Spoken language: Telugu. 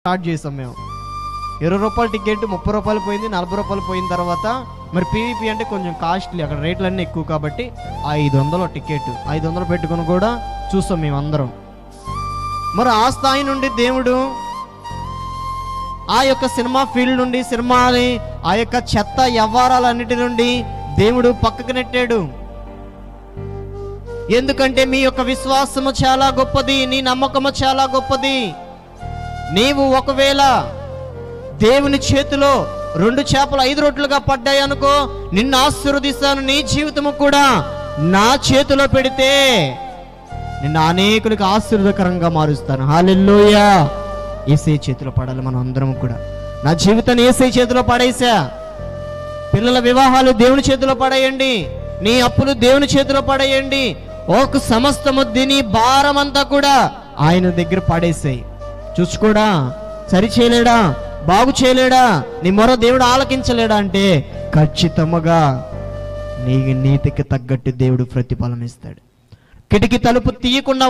స్టార్ట్ చేసాం మేము. 20 రూపాయల టికెట్ 30 రూపాయలు పోయింది, 40 రూపాయలు పోయిన తర్వాత మరి పీవీపీ అంటే కొంచెం కాస్ట్లీ, అక్కడ రేట్లన్నీ ఎక్కువ కాబట్టి 500 టికెట్, 500 పెట్టుకుని కూడా చూస్తాం మేము అందరం. మరి ఆ స్థాయి నుండి దేవుడు ఆ యొక్క సినిమా ఫీల్డ్ నుండి, సినిమాని ఆ యొక్క చెత్త వ్యవహారాలన్నిటి నుండి దేవుడు పక్కకు నెట్టాడు. ఎందుకంటే మీ యొక్క విశ్వాసము చాలా గొప్పది, నీ నమ్మకము చాలా గొప్పది. నీవు ఒకవేళ దేవుని చేతిలో 2 చేపలు 5 రొట్టెలుగా పడ్డాయి అనుకో, నిన్ను ఆశీర్వదిస్తాను, నీ జీవితము కూడా నా చేతిలో పెడితే నిన్ను అనేకులకు ఆశీర్వదకరంగా మారుస్తాను. హల్లెలూయా. యేసయ్య చేతిలో పడాలి మనం అందరం కూడా. నా జీవితాన్ని యేసయ్య చేతిలో పడేసా. పిల్లల వివాహాలు దేవుని చేతిలో పడేయండి, నీ అప్పులు దేవుని చేతిలో పడేయండి. ఒక సమస్తము దీని భారం అంతా కూడా ఆయన దగ్గర పడేసాయి. చూసుకోడా, సరి చేయలేడా, బాగు చేయలేడా, నీ మొర దేవుడు ఆలకించలేడా అంటే ఖచ్చితంగా నీ నీతికి తగ్గట్టు దేవుడు ప్రతిఫలం ఇస్తాడు. కిటికీ తలుపు తీయకుండా